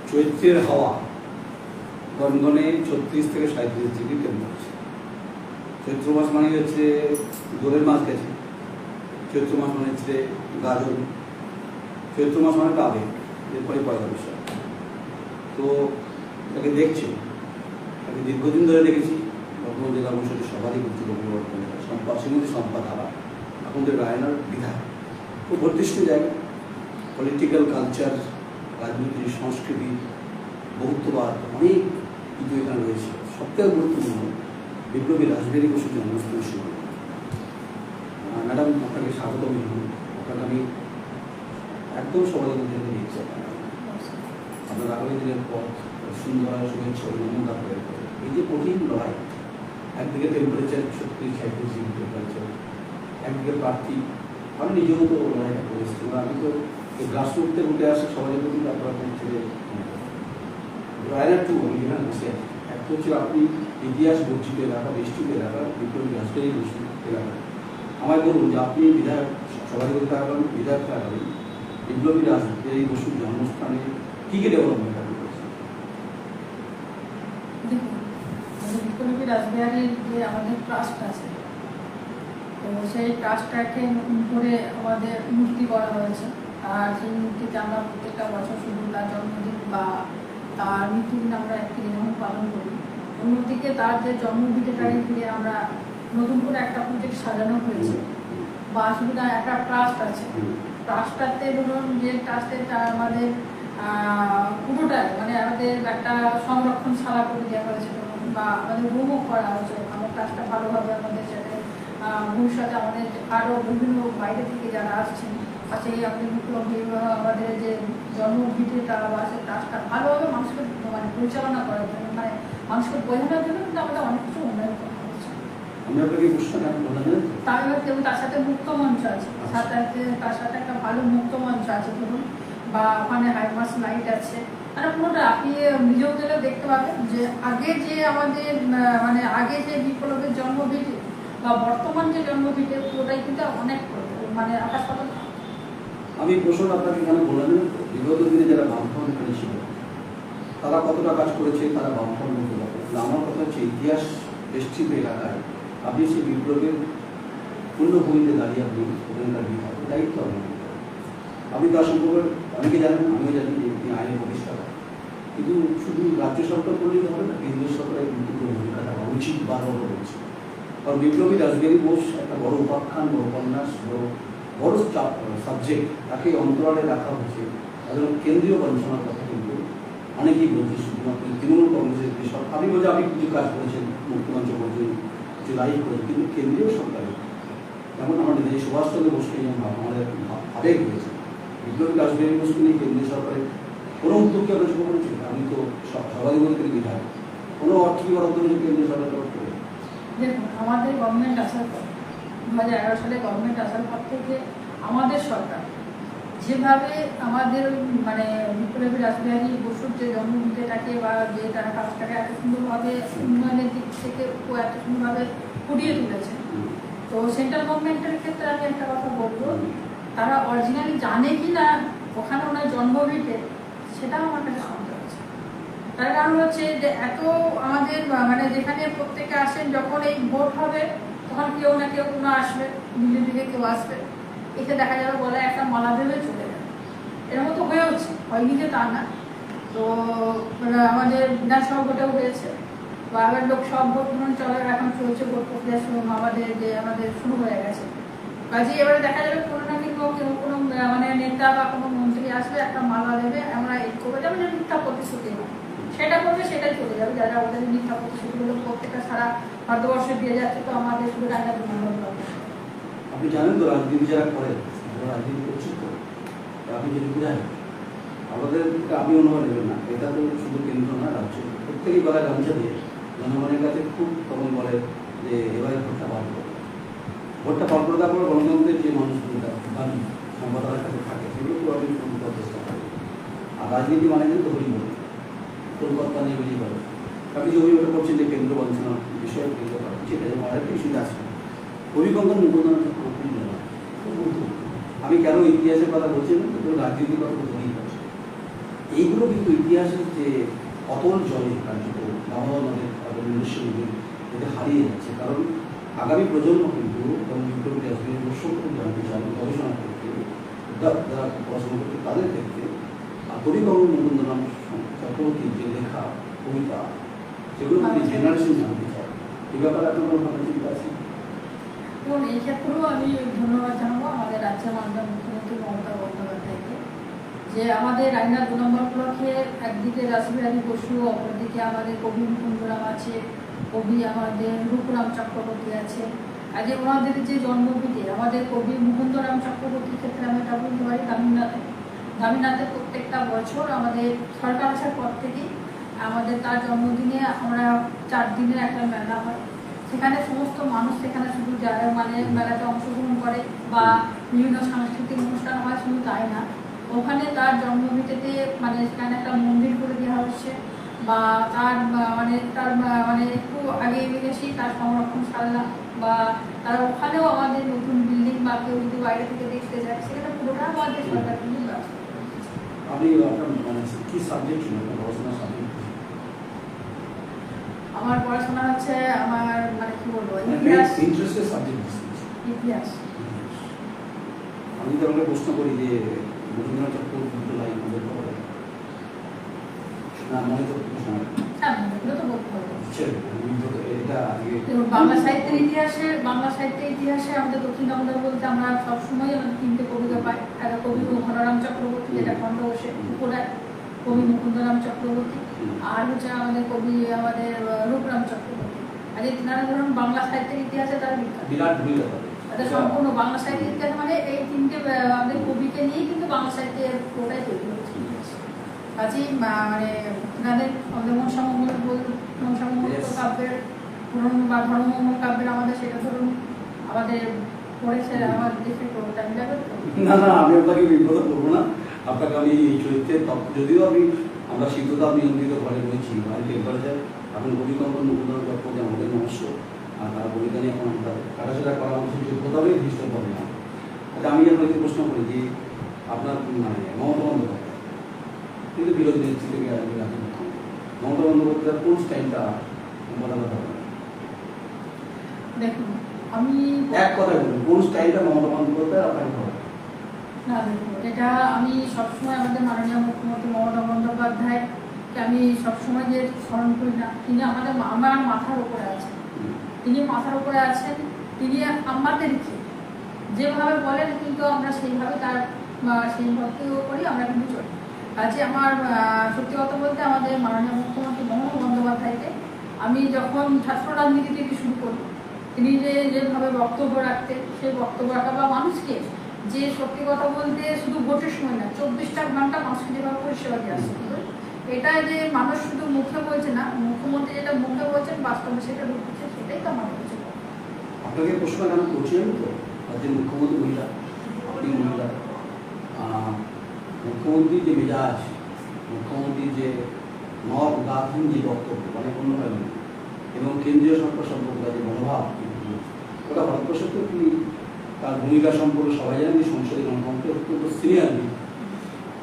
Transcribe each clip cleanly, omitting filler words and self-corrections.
চৈত্রের হাওয়া গনগনে 36 থেকে 37 ডিগ্রি টেম্পারেচার। চৈত্র মাস মানে হচ্ছে দোলের মাস গেছে, চৈত্র মাস মানে হচ্ছে গাজন, চৈত্র মাস মানে আবেগ, এরপরে পয়লা বৈশাখ। তো তাকে দেখছি, তাকে দীর্ঘদিন ধরে দেখেছি। বর্ধমান জেলা পরিষদের সবারই গুরুত্বপূর্ণ সম্পাদ, শ্রীমতী সম্পাদ আবার আমাদের রায়নার বিধায়ক। খুব বর্ধিষ্ঠ জায়গা, পলিটিক্যাল কালচার, রাজনীতি, সংস্কৃতি, বহুত্ববাদ অনেক কিছু এখানে রয়েছে। সবথেকে গুরুত্বপূর্ণ বিপ্লবী রাসবিহারী বসুর জন্মস্থান ছিল। ম্যাডাম, আপনাকে স্বাগত জানাই। আপনাকে আমি একদম সবাই মধ্যে দিচ্ছি। আপনার আগামী দিনের পথ সুন্দর, শুভেচ্ছা অভিনন্দন আপনাদের। এই যে কঠিন লড়াই, একদিকে টেম্পারেচার 36-37 ডিগ্রি টেম্পারেচার, একদিকে প্রার্থী, আমি নিজের মতো লড়াইটা করেছি। আমি তো গ্রাসরুটতে উঠে আসে সমাজের প্রতি আপনারা ছেড়ে রায়নার টু আমি যেখানে বসে আছি। একটা হচ্ছে আপনি ইতিহাস বর্জিত এলাকা, বেষ্টিত এলাকা, বিপ্লবী রাজশাহী এলাকা। আমায় বলুন যে আপনি বিধায়ক, সবাই বলতে পারবেন বিধায়ক থাকবেন, বিপ্লবী রাজশাহী বসুর জন্মস্থানে কী কী ডেভেলপমেন্ট আপনি করেছেন? দেখুন, বিপ্লবী রাসবিহারীর যে আমাদের ট্রাস্ট আছে, তো সেই ট্রাস্টটাকে নতুন করে আমাদের মূর্তি করা হয়েছে। আর সেই মূর্তিতে আমরা প্রত্যেকটা বছর শুধু তার জন্মদিন বা তার মৃত্যুদিন আমরা একটি যেমন পালন করি, অন্যদিকে তার যে জন্মদিনটাকে ঘিরে আমরা নতুন করে একটা প্রজেক্ট সাজানো হয়েছে। বা শুধু তার একটা ট্রাস্ট আছে, ট্রাস্টটাতে ধরুন যে ট্রাস্টে আমাদের পুরোটাই মানে আমাদের একটা সংরক্ষণশালা করে দেওয়া হয়েছে, বা আমাদের রুমও করা হয়েছে। আমার ট্রাস্টটা ভালোভাবে আমাদের সাথে ভবিষ্যতে আমাদের আরও বিভিন্ন বাইরে থেকে যারা আসছেন, সেই আমাদের বিপ্লবী আমাদের যে জন্মভিটিটা বা সে ট্রাস্টটা ভালোভাবে মানুষকে মানে পরিচালনা করার জন্য, মানে মানুষকে বোঝানোর জন্য কিন্তু আমাদের অনেক কিছু উন্নয়ন করা হচ্ছে। তার সাথে মুক্ত মঞ্চ আছে, তার সাথে একটা ভালো মুক্ত মঞ্চ আছে ধরুন, বা ওখানে হাইমাস লাইট আছে। মানে পুরোটা আপনি নিজেও গেলে দেখতে পাবেন যে আগে যে আমাদের মানে আগে যে বিপ্লবের জন্মভিটি বা বর্তমান যে জন্মভিটে পুরোটাই কিন্তু অনেক মানে আকাশ পাতাল। আমি প্রশ্ন আপনাকে এখানে বললাম, বিগত দিনে যারা বামফ্রন্ট এখানে ছিল তারা কতটা কাজ করেছে, তারা বামফ্রন্ট মুক্ত করে। আমার কথা হচ্ছে ইতিহাস বেষ্টিত এলাকায় আপনি সেই বিপ্লবের পূর্ণভূমিতে দাঁড়িয়ে আপনি ওখানকার বিধায়ক দায়িত্ব আপনি তার সম্পর্কে অনেকে জানেন, আমিও জানি যে তিনি আইনের প্রতিষ্ঠাতা। কিন্তু শুধু রাজ্য সরকার করলেই হবে না, কেন্দ্রীয় সরকারের গুরুত্বপূর্ণ ভূমিকা থাকা উচিত বারবার বলছে। কারণ বিপ্লবী রাসবিহারী বোস একটা বড় উপাখ্যান, বড় উপন্যাস, বড় সাবজেক্ট, তাকে অন্তরালে রাখা হচ্ছে। এবং কেন্দ্রীয় বঞ্চনার কথা কিন্তু অনেকেই বলছে, শুধুমাত্র তৃণমূল কংগ্রেসের কৃষক। আপনি বলছে আপনি কিছু কাজ করেছেন, মুখ্যমঞ্চ করেছেন, কিছু লাইভ করেছেন, কিন্তু কেন্দ্রীয় সরকারের যেমন আমাদের দেশে সুভাষচন্দ্র বোসকে যেমন আমাদের আবেগ হয়েছে, বিপ্লবী রাসবিহারী বোসকে নিয়ে কেন্দ্রীয় সরকারের কোনো উদ্যোগকে আলোচনা করেছিল। আমি তো সবাই বলতে বিধায়ক, কোনো অর্থনৈতিক বরাদ্দ কেন্দ্রীয় সরকার করে। দেখুন, আমাদের গভর্নমেন্ট আসার পর 2011 সালে গভর্নমেন্ট আসার পর থেকে আমাদের সরকার যেভাবে আমাদের মানে বিপ্লবী রাসবিহারী বসুর যে জন্মদিনটাকে বা যে তার কাজটাকে এত সুন্দরভাবে উন্নয়নের দিক থেকে এত সুন্দরভাবে ফুটিয়ে তুলেছে। তো সেন্ট্রাল গভর্নমেন্টের ক্ষেত্রে আমি একটা কথা বলবো, তারা অরিজিনালি জানে কি না ওখানে ওনার জন্মভিটে, সেটাও আমার কাছে সন্দেহ আছে। তার কারণ হচ্ছে যে এত আমাদের মানে যেখানে প্রত্যেকে আসেন, যখন এই ভোট হবে তখন কেউ না কেউ কোনো আসবে, দিল্লি থেকে কেউ আসবে, এতে দেখা যাবে বলে একটা মালা ভেবে চলে যাবে। এর মতো হয়েওছে, হয়নি যে তা না। তো আমাদের বিধানসভা ভোটেও হয়েছে, বা আবার লোকসভা ভোট চলে, এখন চলছে ভোট প্রক্রিয়া আমাদের শুরু হয়ে গেছে। কাজে এবারে দেখা যাবে কোনো না কেউ কোনো মানে নেতা বা কোনো মন্ত্রী আসবে, একটা মালা দেবে, আমরা এই করবো, যেমন মিথ্যা প্রতিশ্রুতি হয় সেটা করবে, সেটাই চলে যাবে। যারা ওদের মিথ্যা প্রতিশ্রুতিগুলো প্রত্যেকটা সারা ভারতবর্ষে দিয়ে যাচ্ছে, তো আমাদের শুধু টাকা বিনিয়োগ। আপনি জানেন তো রাজনীতি যারা করে, রাজনীতি করছে তো আপনি যদি বুঝায় আমাদের আপনি অনুমান নেবেন না, এটা তো শুধু কেন্দ্র না, রাজ্য প্রত্যেকেই বলা গামছা দিয়ে জনগণের কাছে খুব তখন বলে যে এবারে ভোটটা পাল করবে। ভোটটা পাল করে দেওয়ার পর গণতন্ত্রের যে মানুষগুলো দাবি সম্পাদনার কাছে থাকে সেগুলো তো আপনি চেষ্টা করেন। আর রাজনীতি মানে কিন্তু হরিমল কলকাতা নিয়ে বেরিয়ে পারে। আপনি যে অভিযোগ করছেন যে কেন্দ্র বঞ্চনার বিষয়ে কেন্দ্র করা, সেটা যেমন আরেকটা ইস্যুতে আসছে অভিকঙ্কন মুখোদনা আমি কেন ইতিহাসের কথা বলছি না, তো রাজনীতির কথা বলতেই পারছি। এইগুলো কিন্তু ইতিহাসের যে অতল জলে কার্যত দামোদর নদের নিজস্ব নদীর এটা হারিয়ে যাচ্ছে। কারণ আগামী প্রজন্ম কিন্তু বিপ্লবী রাজনীতির বর্ষপূর্ণ জানতে চান গবেষণার ক্ষেত্রে যারা পড়াশোনা করতে তাদের ক্ষেত্রে কবি গঙ্গা মুকুন্দরাম চক্রবর্তীর যে লেখা কবিতা সেগুলো জেনারেশন জানতে চায়। এই ব্যাপারে আপনার কোনো ভাবনা চিন্তা আছে? এবং এই ক্ষেত্রেও আমি ধন্যবাদ জানাবো আমাদের রাজ্যের মাননীয় মুখ্যমন্ত্রী মমতা বন্দ্যোপাধ্যায়কে, যে আমাদের রায়না 2 নম্বর ব্লকে একদিকে রাসবিহারী বসু, অপরদিকে আমাদের কবি মুকুন্দরাম আছে, কবি আমাদের রূপরাম চক্রবর্তী আছে। আজ ওনাদের যে জন্মভিটে আমাদের কবি মুকুন্দরাম চক্রবর্তীর ক্ষেত্রে আমি এটা বলতে পারি দামিনাথে প্রত্যেকটা বছর আমাদের সরকার আসার পর থেকেই আমাদের তার জন্মদিনে আমরা 4 দিনের একটা মেলা হয়, সেখানে সমস্ত মানুষ সেখানে শুধু যারা মানে মেলাতে অংশগ্রহণ করে বা বিভিন্ন সাংস্কৃতিক অনুষ্ঠান হয়, শুধু তাই না, ওখানে তার জন্মভিটেতে মানে সেখানে একটা মন্দির করে দেওয়া হচ্ছে বা তার মানে একটু আগে গেছি তার সংরক্ষণশালা বা তার ওখানেও আমাদের নতুন বিল্ডিং বা কেউ যদি বাইরে থেকে দেখতে যায় সেখানে পুরোটা আমাদের সরকার কিন্তু ব্যবস্থা। আপনি আপনার মানে কি সাবজেক্ট ছিল পড়াশোনার সাবজেক্ট? আমার পড়াশোনা হচ্ছে আমার মানে কি বলবো ইতিহাস। ইন্টারেস্টেড সাবজেক্ট ইতিহাস। আমি তো আপনাকে প্রশ্ন করি যে রবীন্দ্রনাথ চক্রবর্তী লাইন আমাদের পড়ে না মনে তো প্রশ্ন হ্যাঁ এগুলো তো বলতে হবে। এটা বাংলা সাহিত্যের ইতিহাসে আমাদের দক্ষিণ বাংলা বলতে আমরা সবসময় আমাদের 3টে কবিতা পাই। একটা কবি ঘনরাম চক্রবর্তী, যেটা খণ্ড বসে উপরায়, কবি মুকুন্দরাম চক্রবর্তী, আর হচ্ছে আমাদের কবি আমাদের রূপরাম চক্রবর্তী। আর এই তিনারা ধরুন বাংলা সাহিত্যের ইতিহাসে তারা বিরাট ভূমিকা পাবে। সম্পূর্ণ বাংলা সাহিত্যের ইতিহাস মানে এই 3টে আমাদের কবিকে নিয়েই কিন্তু বাংলা সাহিত্যের পুরোটাই তৈরি হয়েছে। কাজেই মানে তাদের আমাদের মনসামঙ্গল কাব্যের পুরনো বা ধর্মমঙ্গল কাব্যের আমাদের সেটা ধরুন আমাদের পড়েছে আমাদের দেশে টাইম যাবে। না আমি আপনাকে বিব্রত করবো না, আপনাকে আমি এই চরিত্রে যদিও আমরা সিদ্ধতা নিয়ন্ত্রিত ঘরে রয়েছি বাড়িতে টেম্পারেচার এখন ভূমিকম্প মুকুন্দরাম চক্রবর্তী আমাদের নমস্য আর তারা কবিতা নিয়ে এখন আমরা কাটাছেড়া করা আমাদের যোগ্যতারই দৃষ্ট হবে না। আচ্ছা আমি আপনাকে প্রশ্ন করি যে আপনার মানে মমতা বন্দ্যোপাধ্যায় কিন্তু বিরোধী নেত্রী থেকে মমতা বন্দ্যোপাধ্যায়ের কোন স্টাইলটা বলা কথা বলেন? দেখুন আমি এক কথায় বলুন কোন স্টাইলটা মমতা বন্দ্যোপাধ্যায় আপনার ভালো? না দেখুন এটা আমি সবসময় আমাদের মাননীয় মুখ্যমন্ত্রী মমতা বন্দ্যোপাধ্যায়কে আমি সবসময় যে স্মরণ করি না, তিনি আমার মাথার উপরে আছেন, তিনি মাথার উপরে আছেন, তিনি আমাদেরকে যেভাবে বলেন কিন্তু আমরা সেইভাবে তার সেই ভক্তিও করি, আমরা কিন্তু চলি। কাজে আমার সত্যি কথা বলতে আমাদের মাননীয় মুখ্যমন্ত্রী মমতা বন্দ্যোপাধ্যায়কে আমি যখন ছাত্র রাজনীতি থেকে শুরু করি, তিনি যেভাবে বক্তব্য রাখতেন সেই বক্তব্য রাখা বা মানুষকে যে সত্যি কথা বলতে শুধু ভোটের সময় না 24টা ঘন্টা মানুষকে যেভাবে পরিষেবা দিয়ে আসছে, এটা যে মানুষ শুধু মুখে বলছে না, মুখ্যমন্ত্রী যেটা মুখে বলছেন বাস্তবে সেটা ঢুকছে, সেটাই তো আমার কাছে। আপনাকে প্রশ্ন কেন করছিলেন তো রাজ্যের মুখ্যমন্ত্রী মহিলা, আপনি মহিলা, মুখ্যমন্ত্রীর যে মেজাজ, মুখ্যমন্ত্রীর যে গাথীন যে বক্তব্য মানে অন্যভাবে এবং কেন্দ্রীয় সরকার সম্পর্কে যে মনোভাব, ওটা ভারতবর্ষের তো তিনি তার ভূমিকা সম্পর্কে সবাই জানেন যে সংসদে গণতন্ত্রে অত্যন্ত সিনিয়র,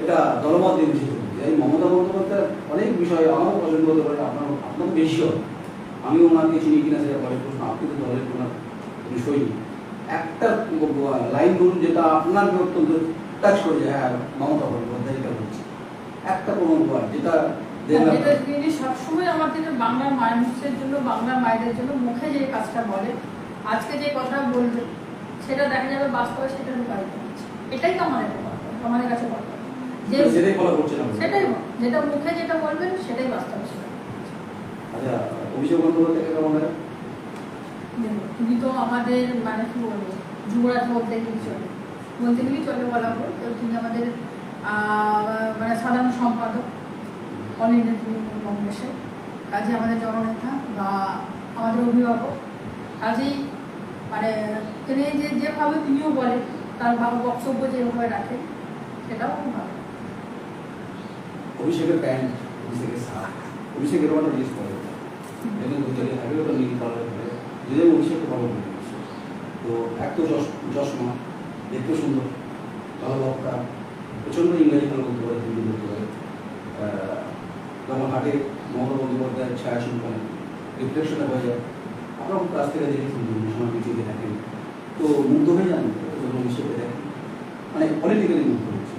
এটা দলমত নির্বিশেষ করছে। এই মমতা বন্দ্যোপাধ্যায় অনেক বিষয়ে আমারও পছন্দ হতে পারে, আপনার বেশি হয়, আমি ওনাকে চিনি কিনা সেটা পরে প্রশ্ন, আপনি তো দলের ওনার বিষয় একটা লাইন বলুন যেটা আপনাকে অত্যন্ত টাচ করে যায়, হ্যাঁ মমতা বন্দ্যোপাধ্যায় এটা বলছে একটা কোনো যেটা তিনি সবসময় আমাদের বাংলার মানুষের জন্য, বাংলার মায়েদের জন্য মুখে যে কাজটা বলে, আজকে যে কথা বলবে সেটা দেখা যাবে বাস্তবে সেটা রূপায়িত হচ্ছে। এটাই তো আমাদের কাছে কথা, সেটাই যেটা মুখে যেটা বলবেন সেটাই বাস্তবে সেটা। আচ্ছা অভিষেক বন্দ্যোপাধ্যায় কেমন লাগে? তিনি তো আমাদের মানে কি বলবো যুবরাজ বলতে গেলে চলে বলা হোক, তিনি আমাদের মানে সাধারণ সম্পাদক অল ইন্ডিয়া তৃণমূল কংগ্রেসের, কাজে আমাদের জননেতা বা আমাদের অভিভাবক, কাজেই মানে তিনি যেভাবে তিনিও বলেন তার বক্তব্য যেভাবে রাখেন সেটাও খুব ভালো। অভিষেকের প্যান্ট, অভিষেকের শার্ট, অভিষেকের ওটা জিনিস করে দেখুন দুজনে থাকে ওটা নীল কালারের করে যদি অভিষেককে ভালো করে তো এক তো চশমা দেখতে সুন্দর, ভালো বক্তা, প্রচণ্ড ইংরেজি ভালো বলতে পারে, হিন্দি বলতে পারে, যখন হাটে মমতা বন্দ্যোপাধ্যায়ের ছায়াসন করেন রিফ্লেকশনটা হয়ে যায়, আমরা কাছ থেকে দেখেছি বিভিন্ন সময় মিটিংয়ে দেখেন, তো মুগ্ধ হয়ে যান হিসেবে দেখেন, মানে পলিটিক্যালি মুগ্ধ হচ্ছে।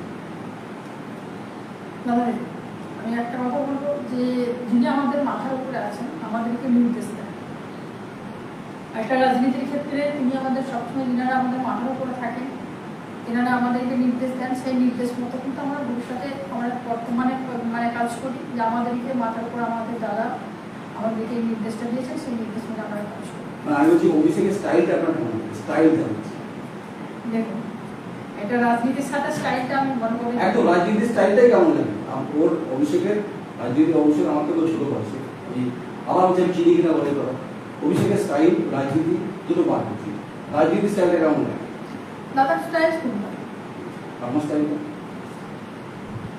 দাদা আমি একটা কথা বলবো যে যিনি আমাদের মাথার উপরে আছেন আমাদেরকে নির্দেশ দেন। একটা রাজনীতির ক্ষেত্রে তিনি আমাদের সবসময় যিনারা আমাদের মাথার উপরে থাকেন এনারা আমাদেরকে নির্দেশ দেন, সেই নির্দেশ মতো কিন্তু আমরা ভবিষ্যতে আমরা বর্তমানে মানে কাজ করি, যে আমাদেরকে মাথার উপর আমাদের দাদা আমাদেরকে এই নির্দেশটা দিয়েছেন, সেই নির্দেশ মতো আমরা কাজ করি। মানে আমি বলছি অভিষেকের স্টাইলটা আপনার কেমন, স্টাইলটা হচ্ছে দেখুন এটা রাজনীতির সাথে স্টাইলটা আমি মনে করি একদম রাজনীতির স্টাইলটাই কেমন লাগে ওর অভিষেকের রাজনীতি, অভিষেক আমার থেকেও ছোট বয়সে, আমার হচ্ছে চিনি কিনা বলে করা, অভিষেকের স্টাইল রাজনীতি দুটো বার করছি, রাজনীতির স্টাইলটা কেমন লাগে? দাদার স্টাইল সুন্দর। আপনার স্টাইলটা?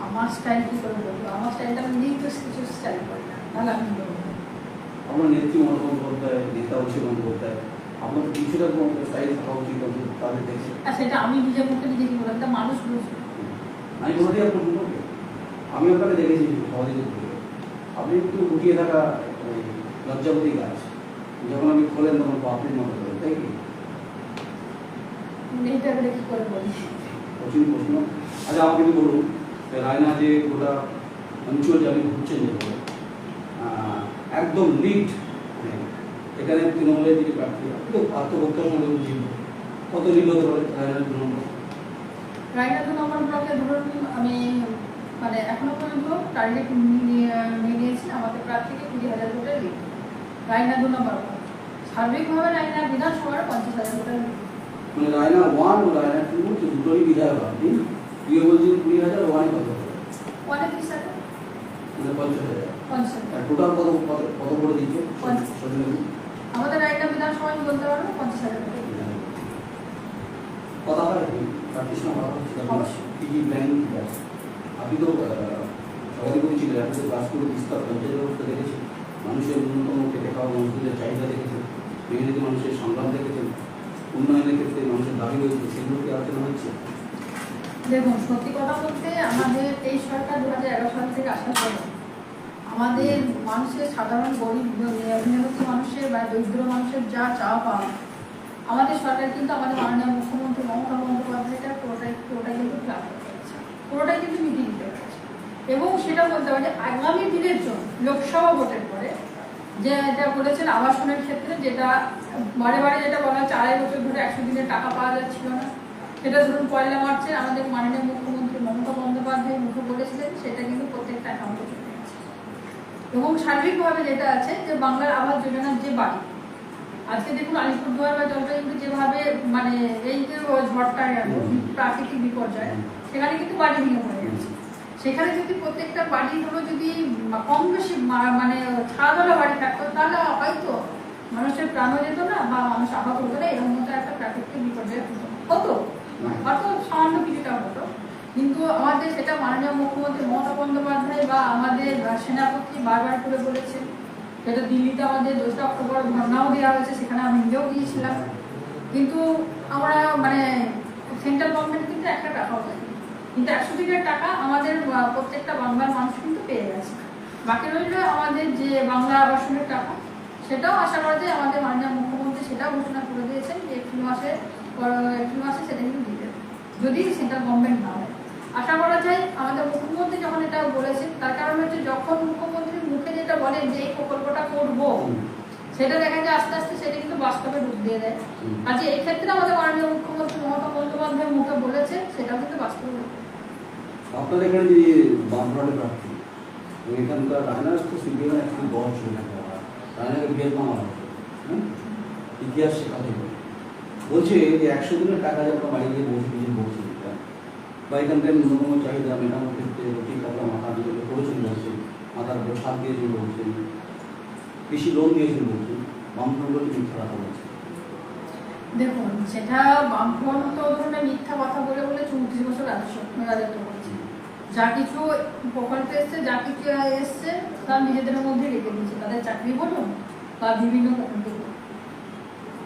আমার স্টাইল কি করে বলবো, আমার স্টাইলটা আমি নিজে কিছু স্টাইল করি না, তাহলে আমি বলবো আপনার নেত্রী মনোনয়ন করতে হয়, নেতা অংশগ্রহণ করতে হয়, আপনার তো কিছুটা স্টাইল থাকা উচিত তাদের দেখে। আর সেটা আমি নিজের মুখে নিজে কি বললাম, মানুষ বুঝবে। আমি বলি আপনার সম্পর্কে আমি আপনাকে দেখেছি সহযোগিতা থেকে, আপনি একটু লুকিয়ে থাকা লজ্জাবতী গাছ, যখন আমি খোলেন তখন বাপের মতো করেন, তাই কি? এইটা করে কি করে বলি? কঠিন প্রশ্ন। আচ্ছা আমাকে একটু বলুন, রায়না যে গোটা অঞ্চল যে আপনি ঘুরছেন যে একদম লিড, এখানে তৃণমূলের যিনি প্রার্থী আত্মপ্রত্যাশা সঙ্গে বুঝিয়ে কত লিড হতে পারে রায়নার তৃণমূল? রায়না 2 নম্বর ব্লকে ধরুন আমি মানে এখনো পর্যন্ত টার্গেট নিয়ে নিয়েছি আমাদের প্রার্থীকে 20,000 ভোটের লিড। রায়না 2 নম্বর ব্লক সার্বিকভাবে রায়না বিধানসভার 50,000 ভোটের লিড। মানে রায়না 1 ও রায়না 2 দুটোরই বিধায়ক আপনি প্রিয় বলছেন 20,000 ওয়ান কত অনেক হিসাবে মানে 50,000 50 আর টোটাল কত কত করে দিচ্ছে আমাদের রায়না বিধানসভায় বলতে পারবো 50,000 ভোটের লিড। কথা হয় প্রার্থীর সঙ্গে কথা হচ্ছে কি কি প্ল্যান কি আছে? আপনি তো সভাধিপতি ছিলেন, আপনি তো কাজগুলো বিস্তার পঞ্চায়েত ব্যবস্থা দেখেছেন, মানুষের ন্যূনতম খেটে খাওয়া মানুষদের চাহিদা দেখেছেন, মেহনতি মানুষের সংগ্রাম দেখেছেন, উন্নয়নের ক্ষেত্রে মানুষের দাবি রয়েছে, সেগুলো কি আলোচনা হচ্ছে? দেখুন সত্যি কথা বলতে আমাদের এই সরকার 2011 সাল থেকে আসার পরে আমাদের মানুষের সাধারণ গরিব মেহনতি মানুষের বা দরিদ্র মানুষের যা চাওয়া পাওয়া আমাদের সরকার কিন্তু আমাদের মাননীয় মুখ্যমন্ত্রী মমতা বন্দ্যোপাধ্যায়টা পুরোটাই কিন্তু ফ্লাপ করতে পেরেছে, পুরোটাই কিন্তু মিটিয়ে দিতে পেরেছে। এবং সেটা বলতে পারি আগামী দিনের জন্য লোকসভা ভোটের পরে যে এটা বলেছেন আবাসনের ক্ষেত্রে, যেটা বারে বারে যেটা বলা হচ্ছে 2.5 বছর ধরে 100 দিনের টাকা পাওয়া যাচ্ছিল না, সেটা ধরুন 1 মার্চে আমাদের মাননীয় মুখ্যমন্ত্রী মমতা বন্দ্যোপাধ্যায় মুখে বলেছিলেন, সেটা কিন্তু প্রত্যেকটা অ্যাকাউন্টে চলে গেছে। এবং সার্বিকভাবে যেটা আছে যে বাংলার আবাস যোজনার যে বাড়ি, আজকে দেখুন আলিপুরদুয়ার বা জলপাইগুড়ি যেভাবে মানে এই যে ঝড়টা প্রাকৃতিক বিপর্যয়, সেখানে কিন্তু বাড়ি ভেঙে পড়ে গেছে। সেখানে যদি প্রত্যেকটা বাড়িগুলো যদি কম বেশি মানে ছাদওয়ালা বাড়ি থাকতো তাহলে হয়তো মানুষের প্রাণও যেত না বা মানুষ আহত হতো না, এরকম মতো একটা প্রাকৃতিক বিপর্যয় হতো, হয়তো সামান্য কিছুটা হতো। কিন্তু আমাদের সেটা মাননীয় মুখ্যমন্ত্রী মমতা বন্দ্যোপাধ্যায় বা আমাদের সেনাপতি বারবার করে বলেছেন, সেটা দিল্লিতে আমাদের 2 অক্টোবর ধর্নাও দেওয়া হয়েছে, সেখানে আমি নিজেও গিয়েছিলাম। কিন্তু আমরা মানে সেন্ট্রাল গভর্নমেন্ট কিন্তু একটা টাকাও দেয়নি, কিন্তু 100 দিনের টাকা আমাদের প্রত্যেকটা বাংলার মানুষ কিন্তু পেয়ে গেছে। বাকি রইল আমাদের যে বাংলা আবাসনের টাকা, সেটাও আশা করা যায় আমাদের মাননীয় মুখ্যমন্ত্রী সেটাও ঘোষণা করে দিয়েছেন যে এপ্রিল মাসে সেটা কিন্তু দিতে, যদি সেন্ট্রাল গভর্নমেন্ট না হয়। আশা করা যায় আমাদের মুখ্যমন্ত্রী যখন এটা বলেছেন, তার কারণ হচ্ছে যখন মুখ্যমন্ত্রীর মুখে যেটা বলেন যে এই প্রকল্পটা করবো, সেটা দেখা যায় আস্তে আস্তে সেটা কিন্তু বাস্তবে রূপ দিয়ে দেয়। আর যে এই ক্ষেত্রে আমাদের মাননীয় মুখ্যমন্ত্রী মমতা বন্দ্যোপাধ্যায় মুখে বলেছে, সেটাও কিন্তু বাস্তবে রূপ দেয়। আপনাদের এখানে যে বামফ্রন্টের প্রার্থী এখানকার রায়নার তো সিপিএমের একটি বড় ছবি রায়নাকে বিয়ের মামা ইতিহাস শেখাতে বলছে যে 100 দিনের টাকা যখন বাড়ি গিয়ে বলছে বা এখানকার ন্যূনতম চাহিদা মেটানোর ক্ষেত্রে রুটি কাপড়া মাথা দিয়ে করেছেন বলছেন, মাথার উপর ছাদ দিয়েছেন বলছেন, কৃষি লোন দিয়েছেন বলছেন, বামফ্রন্ট মিথ্যা কথা বলছে। দেখুন সেটা বামফ্রন্ট তো ধরুন মিথ্যা কথা বলে 34 বছর রাজত্ব করছে, যা কিছু প্রকল্প এসছে যা কিছু এসছে তার নিজেদের মধ্যে রেখে দিয়েছে, তাদের চাকরি বলুন বা বিভিন্ন প্রকল্প বলুন।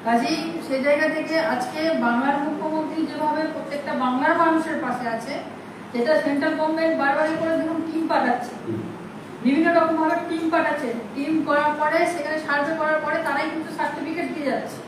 কাজেই সেই জায়গা থেকে আজকে বাংলার মুখ্যমন্ত্রী যেভাবে প্রত্যেকটা বাংলার মানুষের পাশে আছে, যেটা সেন্ট্রাল গভর্নমেন্ট বারবারই করে দেখুন টিম পাঠাচ্ছে, বিভিন্ন রকম ভাবে টিম পাঠাচ্ছে, টিম করার পরে সেখানে সার্ভে করার পরে তারাই কিন্তু সার্টিফিকেট দিয়ে যাচ্ছে,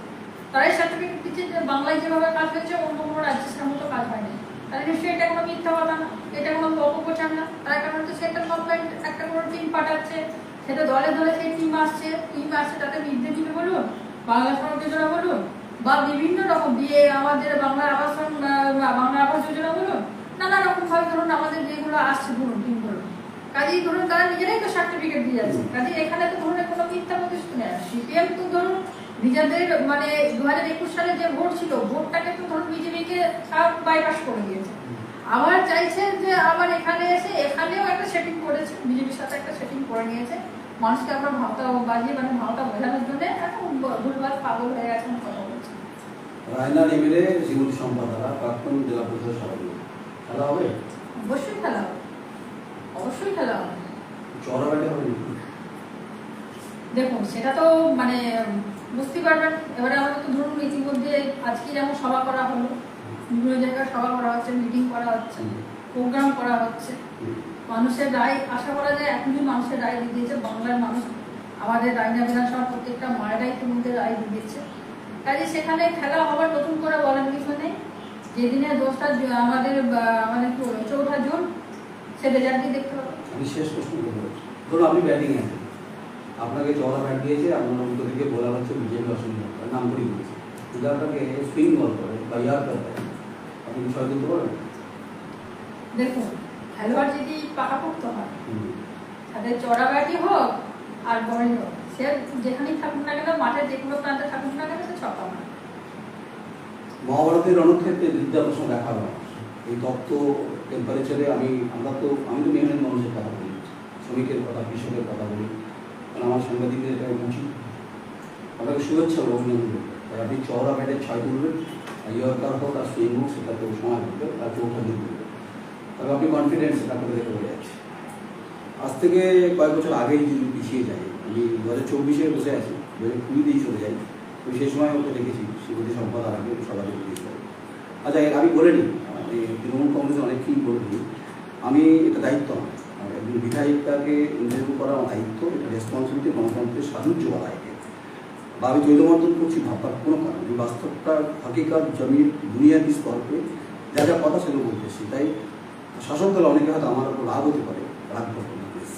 তারাই সার্টিফিকেট দিচ্ছে যে বাংলায় যেভাবে কাজ হয়েছে অন্য কোনো রাজ্যে সে মতো কাজ হয়নি। তাহলে নিশ্চয়ই এটা কোনো মিথ্যা কথা না, এটা কোনো অপপ্রচার না। তার কারণ হচ্ছে সেন্ট্রাল গভর্নমেন্ট একটা কোনো টিম পাঠাচ্ছে, সেটা দলে দলে সেই টিম আসছে তাতে মিড ডে মিল বলুন, বাংলা সড়ক যোজনা বলুন, বা বিভিন্ন রকম বিয়ে আমাদের বাংলা আবাস যোজনা বলুন, নানা রকম ভাবে ধরুন আমাদের যেগুলো আসছে ধরুন টিমগুলো, কাজেই ধরুন তারা নিজেরাই তো সার্টিফিকেট দিয়ে যাচ্ছে। কাজে এখানে তো ধরুন কোনো মিথ্যা প্রতিশ্রুতি নেই। সিপিএম তো ধরুন নিজেদের মানে 2021 সালে যে ভোট ছিল, ভোটটাকে তো ধরুন বিজেপিকে বাইপাস করে দিয়েছে। আবার চাইছে যে আবার এখানে এসে এখানেও একটা সেটিং করেছে, বিজেপির সাথে একটা সেটিং করে নিয়েছে, মানুষকে আমরা ভাবটা বাজিয়ে মানে ভাবটা বোঝানোর জন্য এখন ভুলভাল পাগল হয়ে গেছেন কথা বলছে। রায়নার এমএলএ শ্রীমতী সম্পাদারা প্রাক্তন জেলা পরিষদের সভাপতি, খেলা হবে? অবশ্যই খেলা হবে, অবশ্যই খেলা হবে। চড়াবাড়ি হবে? দেখুন সেটা তো মানে বুঝতে পারবেন। এবারে আমাদের তো ধরুন ইতিমধ্যে আজকে যেমন সভা করা হলো, বিভিন্ন জায়গায় সভা করা হচ্ছে, মিটিং করা হচ্ছে, প্রোগ্রাম করা হচ্ছে, মানুষের রায় আশা করা যায় এখনই মানুষের রায় দিয়ে দিয়েছে। বাংলার মানুষ আমাদের রায়না বিধানসভা প্রত্যেকটা মায়েরাই ইতিমধ্যে রায় দিয়ে দিচ্ছে। কাজে সেখানে খেলা হবার নতুন করে বলার কিছু নেই। যেদিনে আমাদের কি বলবো 4ঠা জুন সে রেজাল্টই দেখতে হবে। আমি শেষ প্রশ্ন করবো, ধরুন আপনি ব্যাটিং আছেন, আপনাকে চড়া ব্যাট দিয়েছে, আপনার উল্টো দিকে বোলার হচ্ছে বিজেপি অসুবিধা নাম করে দিয়েছে, যদি আপনাকে সুইং বল করে বা ইয়ার করে আপনি কি ছয় দিতে পারবেন? দেখুন খেলোয়াড় যদি পাকাপোক্ত হয়, তাদের চড়া ব্যাটই হোক আর বলই হোক, সে যেখানেই থাকুক না কেন, মাঠের যে কোনো প্রান্তে থাকুক না কেন, সে ছক্কা মারে। মহাভারতের রণক্ষেত্রে বিদ্যা প্রশ্ন দেখা হয় এই তত্ত্ব টেম্পারেচারে আমি তো মেহনত মানুষের কথা বলি, শ্রমিকের কথা, কৃষকের কথা বলি, কারণ আমার সাংবাদিকদের এটা উচিত। আপনাকে শুভেচ্ছা অভিনন্দন। তাই আপনি চওড়া ব্যাটে 6 তুলবেন, আর ইয়র্কার হোক আর সুইং হোক সেটাতে সময় লাগবে, আর 4ঠা দিন দেবে। তবে আপনি কনফিডেন্স এটা করে দেখে বোঝা যাচ্ছে। আজ থেকে কয়েক বছর আগেই যদি পিছিয়ে যায়, আমি 2024-এ বসে আছি, 2020-তেই চলে যাই, আমি সেই সময় ওকে দেখেছি শ্রীমতী সম্পাদার আগে সবাই দিয়েছিল। আচ্ছা আমি বলে নিই, তৃণমূল কংগ্রেসে অনেকেই বলবি, আমি এটা দায়িত্ব আমার, একজন বিধায়িকাকে ইন্টারভিউ করা আমার দায়িত্ব, এটা রেসপন্সিবিলিটি, গণতন্ত্রের সাহায্য বলা একে। বা আমি তৈলমর্দন করছি ভাববার কোনো কারণ, আমি বাস্তবটা হকিকাত জমির বুনিয়াদি স্তরকে যা যা কথা সেগুলো বলতেছি। তাই শাসক দল অনেকে হয়তো আমার উপর রাগ হতে পারে, রাগ করবো না প্লিজ।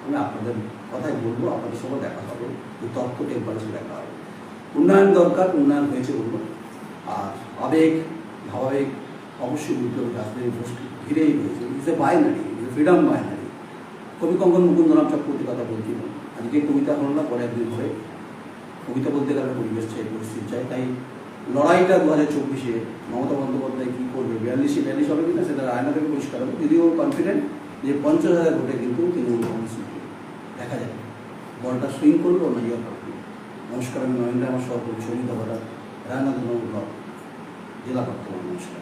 আমি আপনাদের কথাই বলবো, আপনাদের সঙ্গে দেখা হবে, এই তথ্য টেম্পারেচার দেখা হবে। উন্নয়ন দরকার, উন্নয়ন হয়েছে বলবো। আর আবেগ ভাবাবেগ অবশ্যই বিপ্লবী রাজনৈতিক গোষ্ঠী ঘিরেই রয়েছে। It's a binary, it's a freedom binary. কবি কঙ্কন মুকুন্দরাম চক্রবর্তীর কথা বলছিল, আজকে কবিতা হলো না, পরে একদিন ধরে কবিতা বলতে গেলে পরিবেশ চাই, পরিস্থিতি চাই। তাই লড়াইটা 2024-এ মমতা বন্দ্যোপাধ্যায় কী করবে, 42 হবে কিনা সেটা আয়না থেকে পরিষ্কার হবে। যদিও কনফিডেন্ট যে 50,000 ভোটে কিন্তু তৃণমূল কংগ্রেস দেখা যাবে, বলটা সুইং করলো না ইয়ে করবে। নমস্কার, আমি নরেন্দ্র, আমার সহকর্মী সঙ্গীতা ভট্টাচার্য, রায়না তৃণমূল ব্লক জেলা বর্তমান। নমস্কার।